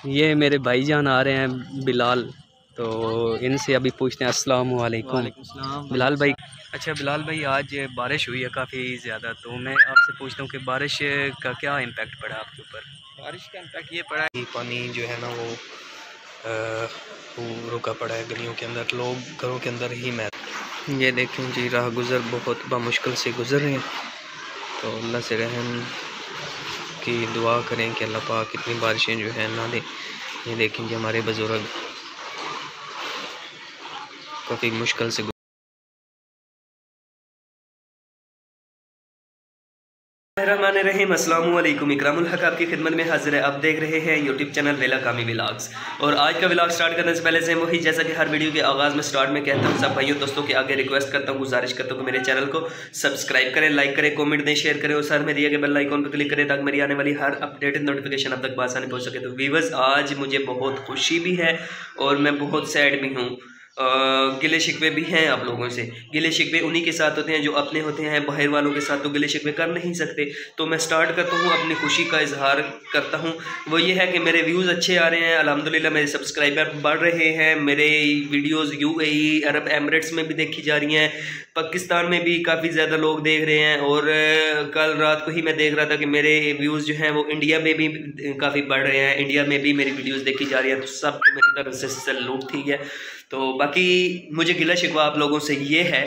ये मेरे भाईजान आ रहे हैं बिलाल, तो इनसे अभी पूछते हैं। अस्सलाम वालेकुम। वालेकुम सलाम बिलाल भाई, अच्छा बिलाल भाई, आज बारिश हुई है काफ़ी ज़्यादा, तो मैं आपसे पूछता हूँ कि बारिश का क्या इम्पेक्ट पड़ा आपके ऊपर। बारिश का इम्पैक्ट ये पड़ा है कि पानी जो है ना वो रुका पड़ा है गलियों के अंदर, लोग घरों के अंदर ही महल। ये देखें जी, राह गुज़र बहुत मुश्किल से गुज़र रहे हैं, तो अल्लाह से रहम की दुआ करें कि अल्लाह पाक इतनी बारिशें जो है ना दे। ये देखें जी, हमारे बुज़ुर्ग काफ़ी मुश्किल से रहमान अस्सलाम वालेकुम। इकरामुल हक आपकी खिदमत में हाजिर है। आप देख रहे हैं यूट्यूब चैनल वेला कामी व्लॉग्स। और आज का व्लॉग स्टार्ट करने से पहले से वही, जैसा कि हर वीडियो के आगाज़ में स्टार्ट में कहता हूँ, सब भाइयों दोस्तों के आगे रिक्वेस्ट करता हूँ, गुजारिश करता हूँ कि मेरे चैनल को सब्सक्राइब करें, लाइक करें, कॉमेंट दें, शेयर करें और साथ में दिए गए बेल आइकन पर क्लिक करें ताकि मेरी आने वाली हर अपडेटेड नोटिफिकेशन अब तक आसानी पहुँच सके। तो व्यूअर्स, आज मुझे बहुत खुशी भी है और मैं बहुत सैड भी हूँ। गिले शिकवे भी हैं आप लोगों से। गिले शिकवे उन्हीं के साथ होते हैं जो अपने होते हैं, बाहर वालों के साथ तो गिले शिकवे कर नहीं सकते। तो मैं स्टार्ट करता हूँ, अपनी खुशी का इजहार करता हूँ। वो ये है कि मेरे व्यूज़ अच्छे आ रहे हैं अल्हम्दुलिल्लाह, मेरे सब्सक्राइबर बढ़ रहे हैं, मेरे वीडियोज़ UAE अरब एमिरेट्स में भी देखी जा रही हैं, पाकिस्तान में भी काफ़ी ज़्यादा लोग देख रहे हैं। और कल रात को ही मैं देख रहा था कि मेरे व्यूज़ जो हैं वो इंडिया में भी काफ़ी बढ़ रहे हैं, इंडिया में भी मेरी वीडियोज़ देखी जा रही हैं। तो सबको मेरी तरफ से सैल्यूट, ठीक है। तो बाकी मुझे गिला शिकवा आप लोगों से ये है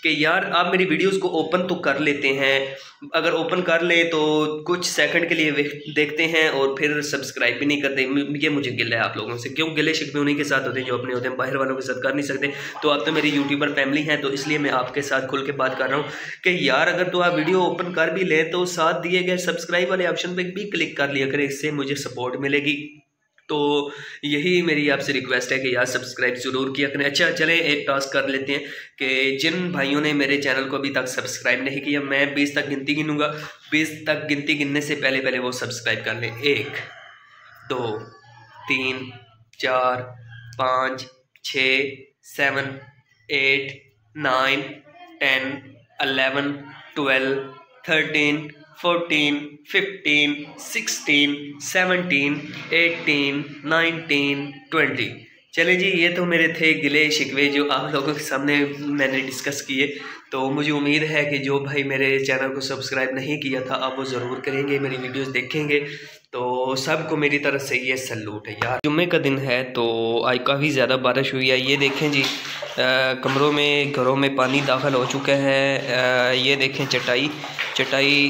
कि यार आप मेरी वीडियोस को ओपन तो कर लेते हैं, अगर ओपन कर ले तो कुछ सेकंड के लिए देखते हैं और फिर सब्सक्राइब भी नहीं करते। ये मुझे गिला है आप लोगों से। क्यों? गिले शिकवे उन्हीं के साथ होते हैं जो अपने होते हैं, बाहर वालों के साथ कर नहीं सकते। तो आप तो मेरी यूट्यूबर फैमिली हैं, तो इसलिए मैं आपके साथ खुल के बात कर रहा हूँ कि यार अगर तो आप वीडियो ओपन कर भी लें तो साथ दिए गए सब्सक्राइब वाले ऑप्शन पर भी क्लिक कर लिया करें, इससे मुझे सपोर्ट मिलेगी। तो यही मेरी आपसे रिक्वेस्ट है कि यार सब्सक्राइब ज़रूर किया करें। अच्छा चलें, एक टास्क कर लेते हैं कि जिन भाइयों ने मेरे चैनल को अभी तक सब्सक्राइब नहीं किया, मैं 20 तक गिनती गिनूंगा, 20 तक गिनती गिनने से पहले पहले वो सब्सक्राइब कर लें। 1 2 3 4 5 6 7 8 9 10 11 12 13 14 15 16 17 18 19 20। चले जी, ये तो मेरे थे गिले शिकवे जो आप लोगों के सामने मैंने डिस्कस किए। तो मुझे उम्मीद है कि जो भाई मेरे चैनल को सब्सक्राइब नहीं किया था अब वो ज़रूर करेंगे, मेरी वीडियोस देखेंगे। तो सबको मेरी तरफ से ये सैल्यूट है यार। जुम्मे का दिन है तो आज काफ़ी ज़्यादा बारिश हुई है। ये देखें जी, कमरों में, घरों में पानी दाखिल हो चुका है। ये देखें चटाई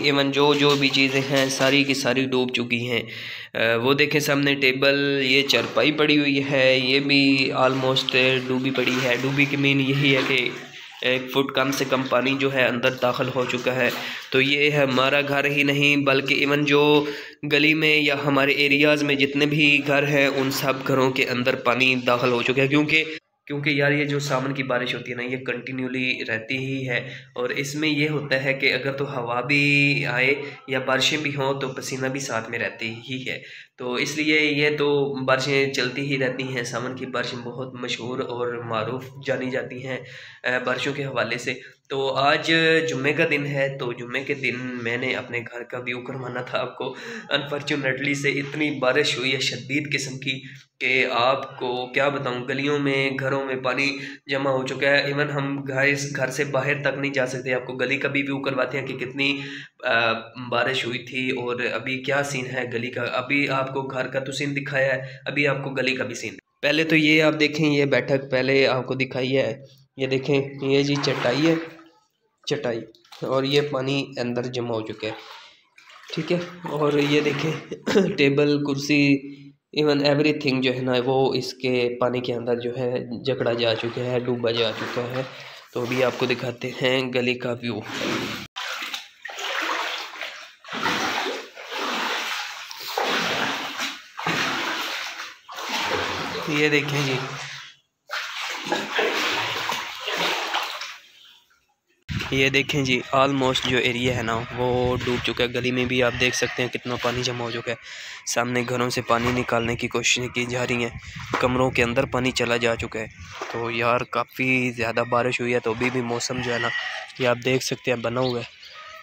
इवन जो भी चीज़ें हैं सारी की सारी डूब चुकी हैं। वो देखें सामने टेबल, ये चारपाई पड़ी हुई है, ये भी आलमोस्ट डूबी पड़ी है। डूबी की मीन यही है कि 1 फुट कम से कम पानी जो है अंदर दाखिल हो चुका है। तो ये है हमारा घर ही नहीं बल्कि इवन जो गली में या हमारे एरियाज़ में जितने भी घर हैं उन सब घरों के अंदर पानी दाखिल हो चुका है। क्योंकि यार ये जो सावन की बारिश होती है ना, ये कंटिन्यूली रहती ही है। और इसमें ये होता है कि अगर तो हवा भी आए या बारिशें भी हों तो पसीना भी साथ में रहती ही है। तो इसलिए ये तो बारिशें चलती ही रहती हैं। सावन की बारिशें बहुत मशहूर और मारूफ जानी जाती हैं बारिशों के हवाले से। तो आज जुम्मे का दिन है, तो जुम्मे के दिन मैंने अपने घर का व्यू करवाना था आपको। अनफॉर्चुनेटली से इतनी बारिश हुई है शदीद किस्म की कि आपको क्या बताऊं, गलियों में, घरों में पानी जमा हो चुका है। इवन हम घर से बाहर तक नहीं जा सकते। आपको गली का भी व्यू करवाते हैं कि कितनी बारिश हुई थी और अभी क्या सीन है गली का। अभी आपको घर का तो सीन दिखाया है, अभी आपको गली का भी सीन। पहले तो ये आप देखें, ये बैठक पहले आपको दिखाई है। ये देखें, ये जी चटाई और ये पानी अंदर जमा हो चुका है, ठीक है। और ये देखें टेबल, कुर्सी, इवन एवरीथिंग जो है ना वो इसके पानी के अंदर जो है जकड़ा जा चुका है, डूबा जा चुका है। तो अभी आपको दिखाते हैं गली का व्यू। ये देखें जी, ये देखें जी, ऑलमोस्ट जो एरिया है ना वो डूब चुका है। गली में भी आप देख सकते हैं कितना पानी जमा हो चुका है। सामने घरों से पानी निकालने की कोशिशें की जा रही हैं, कमरों के अंदर पानी चला जा चुका है। तो यार काफ़ी ज़्यादा बारिश हुई है, तो अभी भी मौसम जो है ना ये आप देख सकते हैं बना हुआ है।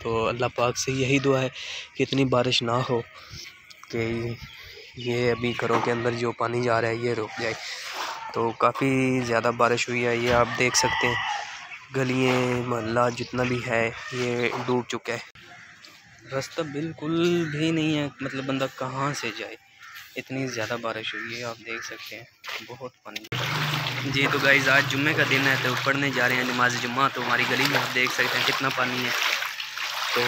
तो अल्लाह पाक से यही दुआ है कि इतनी बारिश ना हो कि ये अभी घरों के अंदर जो पानी जा रहा है ये रुक जाए। तो काफ़ी ज़्यादा बारिश हुई है, ये आप देख सकते हैं गलियाँ मोहल्ला जितना भी है ये डूब चुका है। रास्ता बिल्कुल भी नहीं है, मतलब बंदा कहाँ से जाए, इतनी ज़्यादा बारिश हुई है, आप देख सकते हैं बहुत पानी। जी तो गाइज़ आज जुम्मे का दिन है तो पढ़ने जा रहे हैं नमाज जुम्मा। तो हमारी गली में आप देख सकते हैं कितना पानी है। तो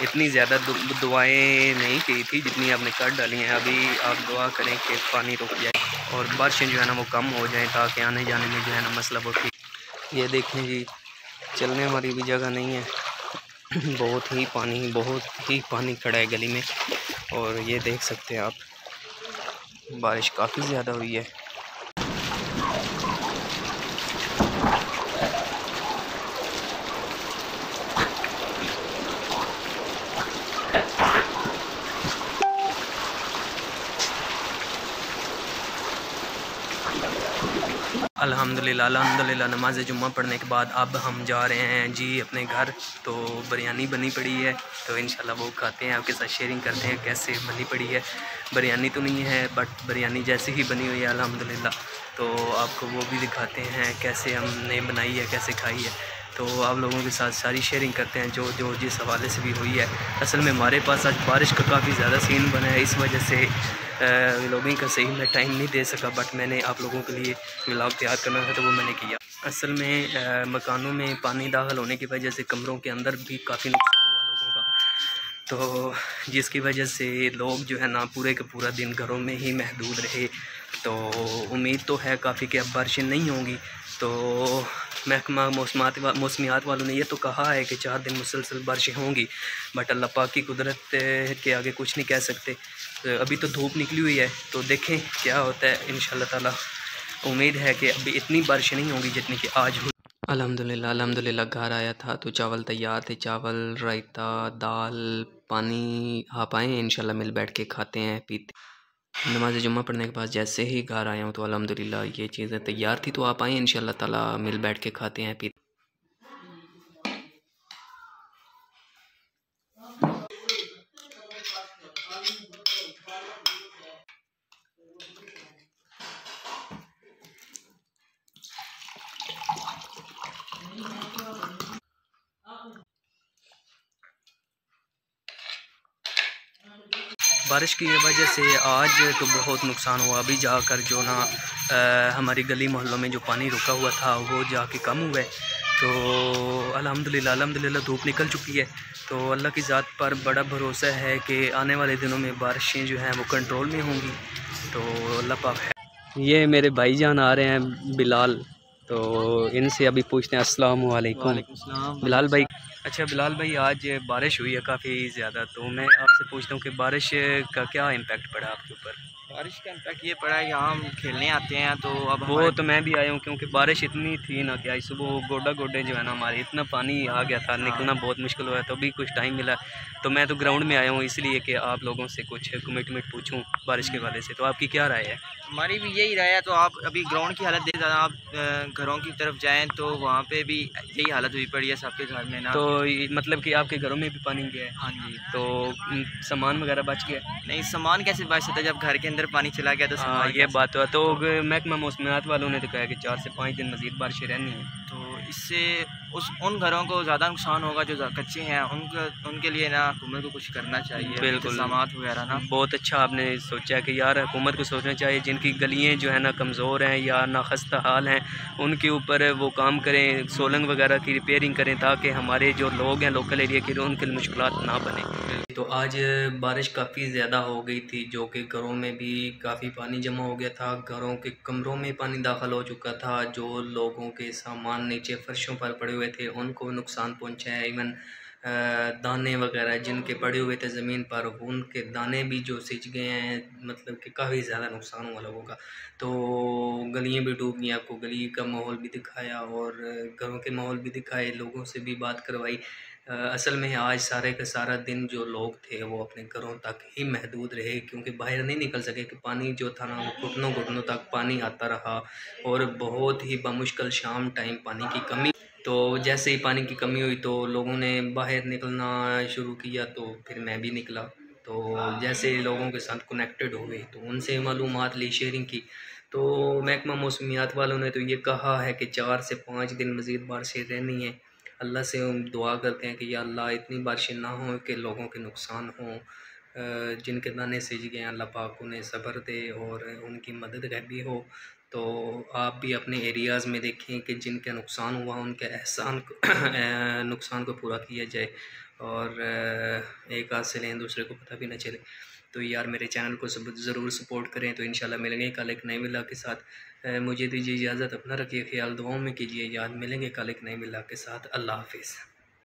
इतनी ज़्यादा दुआएं नहीं की थी जितनी आपने कर डाली हैं। अभी आप दुआ करें कि पानी रुक जाए और बारिशें जो है ना वो कम हो जाएं ताकि आने जाने में जो है ना मसला बहुत ठीक। ये देखें जी, चलने वाली भी जगह नहीं है, बहुत ही पानी खड़ा है गली में। और ये देख सकते हैं आप बारिश काफ़ी ज़्यादा हुई है। अल्हम्दुलिल्लाह नमाज जुम्मा पढ़ने के बाद अब हम जा रहे हैं जी अपने घर। तो बिरयानी बनी पड़ी है तो इंशाल्लाह वो खाते हैं, आपके साथ शेयरिंग करते हैं कैसे बनी पड़ी है। बिरयानी तो नहीं है बट बिरयानी जैसी ही बनी हुई है अल्हम्दुलिल्लाह। तो आपको वो भी दिखाते हैं कैसे हमने बनाई है, कैसे खाई है। तो आप लोगों के साथ सारी शेयरिंग करते हैं जो जिस हवाले से भी हुई है। असल में हमारे पास आज बारिश का काफ़ी ज़्यादा सीन बना है, इस वजह से व्लॉगिंग का सही मैं टाइम नहीं दे सका। बट मैंने आप लोगों के लिए व्लॉग तैयार करना था तो वो मैंने किया। असल में मकानों में पानी दाखिल होने की वजह से कमरों के अंदर भी काफ़ी नुकसान हुआ लोगों का, तो जिसकी वजह से लोग जो है ना पूरे का पूरा दिन घरों में ही महदूद रहे। तो उम्मीद तो है काफ़ी कि अब बारिशें नहीं होंगी। तो महकमा मौसमियात वालों ने ये तो कहा है कि 4 दिन मुसलसल बारिशें होंगी, बट अल्लाह पाक की कुदरत के आगे कुछ नहीं कह सकते। अभी तो धूप निकली हुई है तो देखें क्या होता है। इंशाल्लाह ताला उम्मीद है कि अभी इतनी बारिशें नहीं होंगी जितनी कि आज हुई। अल्हम्दुलिल्लाह घर आया था तो चावल तैयार थे, चावल, रायता, दाल, पानी। आप आएँ इंशाल्लाह मिल बैठ के खाते हैं पीते। नमाज जुम्मा पढ़ने के बाद जैसे ही घर आया हूँ तो अल्हम्दुलिल्लाह ये चीज़ें तैयार थी। तो आप आएँ इंशाल्लाह ताला मिल बैठ के खाते हैं पीते। बारिश की वजह से आज तो बहुत नुकसान हुआ। अभी जाकर जो ना हमारी गली मोहल्लों में जो पानी रुका हुआ था वो जाके कम हुआ है। तो अल्हम्दुलिल्लाह धूप निकल चुकी है। तो अल्लाह की ज़ात पर बड़ा भरोसा है कि आने वाले दिनों में बारिशें जो हैं वो कंट्रोल में होंगी। तो अल्लाह पाक है। ये मेरे भाईजान आ रहे हैं बिलाल, तो इनसे अभी पूछते हैं। अस्सलाम वालेकुम बिलाल भाई। अच्छा बिलाल भाई, आज बारिश हुई है काफ़ी ज़्यादा, तो मैं आपसे पूछता हूँ कि बारिश का क्या इम्पेक्ट पड़ा आपके ऊपर? बारिश का इम्पैक्ट ये पड़ा है कि हम खेलने आते हैं तो अब वो तो मैं भी आया हूँ क्योंकि बारिश इतनी थी ना कि आज सुबह गोडे जो है ना हमारे इतना पानी आ गया था, निकलना बहुत मुश्किल हुआ। तो अभी कुछ टाइम मिला तो मैं तो ग्राउंड में आया हूँ इसलिए कि आप लोगों से कुछ कमिटमेंट पूछूँ बारिश के वाले से। तो आपकी क्या राय है? हमारी भी यही राय है। तो आप अभी ग्राउंड की हालत देख ज़्यादा, आप घरों की तरफ जाएं तो वहाँ पे भी यही हालत हुई पड़ी है सबके घर में ना। तो मतलब कि आपके घरों में भी पानी गया है? हाँ जी। तो सामान वगैरह बच गया? नहीं, सामान कैसे बच सकता है जब घर के अंदर पानी चला गया तो सामान ये बात हुआ। तो महकमा मौसमियात वालों ने तो कहा कि 4 से 5 दिन मज़ीद बारिशें रहनी है। तो इससे उन घरों को ज़्यादा नुकसान होगा जो कच्चे हैं। उनके लिए ना हुकूमत को कुछ करना चाहिए, बिल्कुल इंतज़ामात वगैरह ना। बहुत अच्छा आपने सोचा कि यार हुकूमत को सोचना चाहिए जिनकी गलियाँ जो है ना कमज़ोर हैं या ना खस्ता हाल हैं उनके ऊपर वो काम करें, सोलंग वगैरह की रिपेयरिंग करें ताकि हमारे जो लोग हैं लोकल एरिया के उनके लिए मुश्किलात ना बने। तो आज बारिश काफ़ी ज़्यादा हो गई थी जो कि घरों में भी काफ़ी पानी जमा हो गया था, घरों के कमरों में पानी दाखिल हो चुका था। जो लोगों के सामान नीचे फर्शों पर पड़े हुए थे उनको भी नुकसान पहुंचा है। इवन दाने वगैरह जिनके पड़े हुए थे ज़मीन पर उनके दाने भी जो सिंच गए हैं, मतलब कि काफ़ी ज़्यादा नुकसान हुआ लोगों का। तो गलियां भी डूब गई, आपको गली का माहौल भी दिखाया और घरों के माहौल भी दिखाए, लोगों से भी बात करवाई। असल में आज सारे का सारा दिन जो लोग थे वो अपने घरों तक ही महदूद रहे क्योंकि बाहर नहीं निकल सके कि पानी जो था ना वो घुटनों घुटनों तक पानी आता रहा और बहुत ही बमुश्किल शाम टाइम पानी की कमी। तो जैसे ही पानी की कमी हुई तो लोगों ने बाहर निकलना शुरू किया, तो फिर मैं भी निकला। तो जैसे लोगों के साथ कनेक्टेड हो गई तो उनसे मालूमात ली, शेयरिंग की। तो महकमा मौसमियात वालों ने तो ये कहा है कि 4 से 5 दिन मज़ीद बारिशें रहनी है। अल्लाह से हम दुआ करते हैं कि या अल्लाह इतनी बारिशें ना हों कि लोगों के नुकसान हों, जिनके दाने सिज गए अल्लाह पाक उन्हें सब्र दे और उनकी मदद भी हो। तो आप भी अपने एरियाज़ में देखें कि जिनका नुकसान हुआ उनके एहसान नुकसान को पूरा किया जाए और एक हाथ से लें दूसरे को पता भी ना चले। तो यार मेरे चैनल को ज़रूर सपोर्ट करें। तो इंशाल्लाह मिलेंगे कल एक नए व्लॉग के साथ। मुझे दीजिए इजाज़त, अपना रखिए ख्याल, दुआओं में कीजिए याद। मिलेंगे कल एक नए व्लॉग के साथ। अल्लाह हाफिज़।